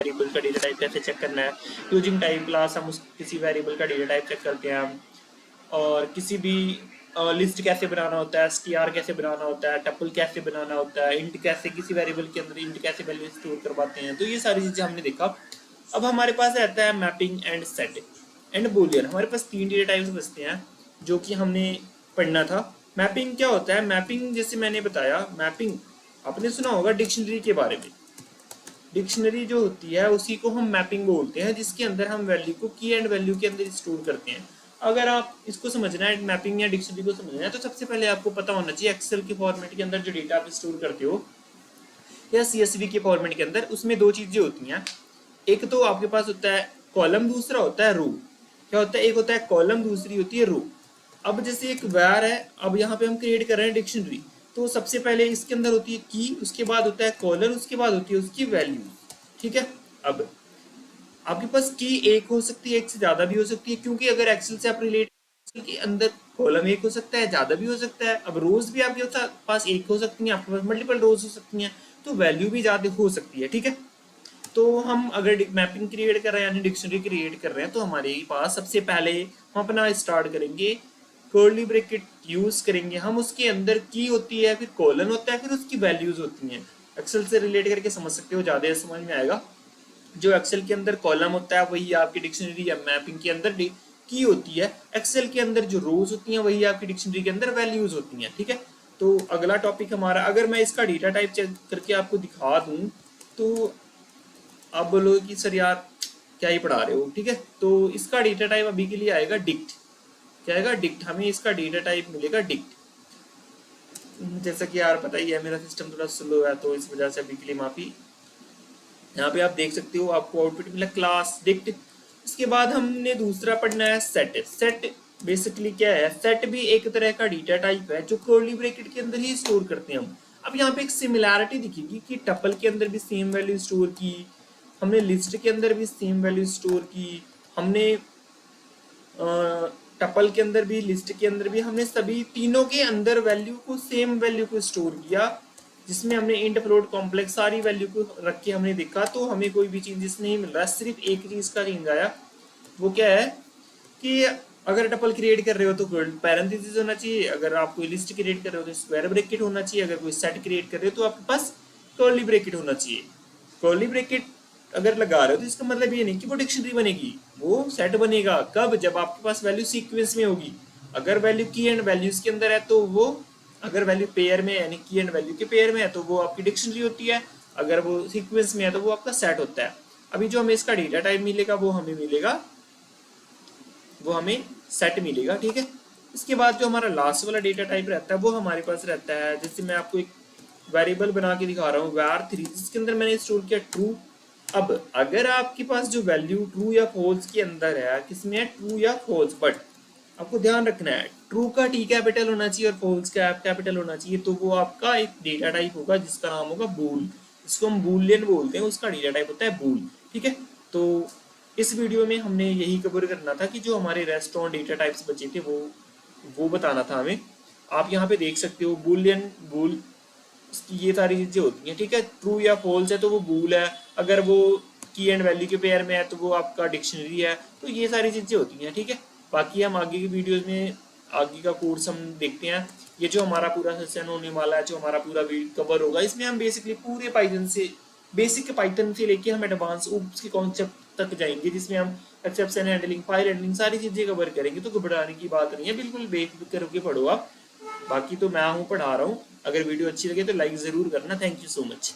Variable का data type कैसे check करना है। यूजिंग टाइप क्लास हम उस किसी वेरिएबल का डेटा टाइप चेक करते हैं हम। और किसी भी लिस्ट कैसे बनाना होता है, str कैसे बनाना होता है, टपल कैसे बनाना होता है, इंट कैसे किसी वेरिएबल के अंदर इंट कैसे वैल्यू स्टोर करवाते हैं। तो ये सारी चीज़ें हमने देखा। अब हमारे पास रहता है mapping and set and Boolean. हमारे पास 3 डेटा टाइप्स बचते हैं जो कि हमने पढ़ना था। मैपिंग क्या होता है? मैपिंग जैसे मैंने बताया, मैपिंग आपने सुना होगा डिक्शनरी के बारे में। डिक्शनरी जो होती है उसी को हम मैपिंग बोलते हैं, जिसके अंदर हम वैल्यू को की एंड वैल्यू के अंदर स्टोर करते हैं। अगर आप इसको समझना है, मैपिंग या डिक्शनरी को समझना है, तो सबसे पहले आपको पता होना चाहिए एक्सेल के फॉर्मेट के अंदर जो डेटा आप स्टोर करते हो या सीएसवी के फॉर्मेट के अंदर, उसमें दो चीजें होती हैं। एक तो आपके पास होता है कॉलम, दूसरा होता है रो। क्या होता है? एक होता है कॉलम, दूसरी होती है रो। अब जैसे एक वार है, अब यहाँ पे हम क्रिएट कर रहे हैं डिक्शनरी, तो सबसे पहले इसके अंदर होती है की, उसके बाद होता है कॉलम, उसके बाद होती है उसकी वैल्यू। ठीक है। अब आपके पास की एक हो सकती है, एक से ज्यादा भी हो सकती है, क्योंकि अगर एक्सेल से आप रिलेट, एक्सेल के अंदर कॉलम एक हो सकता है, ज्यादा भी हो सकता है। अब रोज भी आपके पास एक हो सकती है, आपके पास मल्टीपल रोज हो सकती हैं, तो वैल्यू भी ज्यादा हो सकती है। ठीक है। तो हम अगर मैपिंग क्रिएट कर रहे हैं यानी डिक्शनरी क्रिएट कर रहे हैं, तो हमारे पास सबसे पहले हम अपना स्टार्ट करेंगे, कर्ली ब्रैकेट यूज करेंगे हम। उसके अंदर की होती है, फिर कॉलन होता है, फिर उसकी वैल्यूज होती हैं। एक्सेल से रिलेट करके समझ सकते हो, ज्यादा समझ में आएगा। जो एक्सेल के अंदर कॉलम होता है वही आपकी डिक्शनरी या मैपिंग के अंदर की होती है। एक्सेल के अंदर जो रोज होती हैं वही आपकी डिक्शनरी के अंदर वैल्यूज होती हैं। ठीक है। तो अगला टॉपिक हमारा, अगर मैं इसका डेटा टाइप चेक करके आपको दिखा दूं, तो आप बोलोगे कि सर यार क्या ही पढ़ा रहे हो। ठीक है। तो इसका डेटा टाइप अभी के लिए आएगा डिक्ट। क्या आएगा? डिक्ट। हमें इसका डेटा टाइप मिलेगा डिक्ट। जैसा कि यार पता ही है मेरा सिस्टम थोड़ा स्लो है, तो इस वजह से अभी के लिए माफी। यहाँ पे आप देख सकते हो आपको आउटपुट मिला क्लास डिक्ट। इसके बाद हमने दूसरा पढ़ना है सेट। सेट बेसिकली क्या है? सेट भी एक तरह का डेटा टाइप है जो कर्ली ब्रैकेट के अंदर ही स्टोर करते हैं हम। अब यहाँ पे एक सिमिलैरिटी दिखेगी कि टपल के अंदर भी सेम वैल्यू स्टोर की, हमने लिस्ट के अंदर भी सेम वैल्यू स्टोर की, हमने टपल के अंदर भी, लिस्ट के अंदर भी, हमने सभी तीनों के अंदर वैल्यू को, सेम वैल्यू को स्टोर किया, जिसमें हमने इंट फ्लोट कॉम्प्लेक्स सारी वैल्यू को रख के हमने देखा, तो हमें कोई भी चेंजेस नहीं मिल रहा। सिर्फ एक चीज का चेंज आया, वो क्या है कि अगर टपल क्रिएट कर रहे हो तो पैरेंथेसिस होना चाहिए, अगर आप कोई लिस्ट क्रिएट कर रहे हो तो स्क्वायर ब्रैकेट होना चाहिए, अगर कोई सेट क्रिएट कर रहे हो तो आपके पास कर्ली ब्रैकेट होना चाहिए। कर्ली ब्रैकेट अगर लगा रहे हो तो इसका मतलब ये नहीं कि वो डिक्शनरी बनेगी, वो सेट बनेगा। कब? जब आपके पास वैल्यू सीक्वेंस में होगी। अगर वैल्यू की एंड वैल्यूज के अंदर है तो वो, अगर वैल्यू पेयर में यानी की एंड वैल्यू के पेयर में है तो वो आपकी डिक्शनरी होती है, अगर वो सीक्वेंस में है तो वो आपका सेट होता है। अभी जो हमें इसका डेटा टाइप मिलेगा वो हमें सेट मिलेगा। ठीक है। इसके बाद जो हमारा लास्ट वाला डेटा टाइप रहता है वो हमारे पास रहता है, जैसे मैं आपको एक वेरिएबल बना के दिखा रहा हूँ var3, जिसके अंदर मैंने स्टोर किया ट्रू। अब अगर आपके पास जो वैल्यू ट्रू या फॉल्स के अंदर है, किसमें है? ट्रू या फॉल्स, बट आपको ध्यान रखना है ट्रू का टी कैपिटल होना चाहिए और फॉल्स का एफ कैपिटल होना चाहिए, तो वो आपका एक डेटा टाइप होगा जिसका नाम होगा बूल। इसको हम बूलियन बोलते हैं, उसका डेटा टाइप होता है बूल। ठीक है। तो इस वीडियो में हमने यही कवर करना था कि जो हमारे रेस्टोरेंट डेटा टाइप्स बचे थे वो बताना था हमें। आप यहाँ पे देख सकते हो बूलियन, बूल, ये सारी चीजें होती हैं। ठीक है। ट्रू या फॉल्स है तो वो बूल है, अगर वो की एंड वैल्यू के पेयर में है तो वो आपका डिक्शनरी है। तो ये सारी चीजें होती हैं। ठीक है। बाकी हम आगे की वीडियोस में आगे का कोर्स हम देखते हैं। ये जो हमारा पूरा सेशन होने वाला है, जो हमारा पूरा कवर होगा, इसमें हम बेसिकली पूरे पाइथन से, बेसिक पाइथन से लेके हम एडवांस के कॉन्सेप्ट तक जाएंगे, जिसमें हम एक्सेप्शन हैंडलिंग, फाइल हैंडलिंग, सारी चीजें कवर करेंगे। तो घबराने की बात नहीं है, बिल्कुल बेफिक्र होकर पढ़ो आप। बाकी तो मैं हूँ पढ़ा रहा हूँ। अगर वीडियो अच्छी लगे तो लाइक जरूर करना। Thank you so much.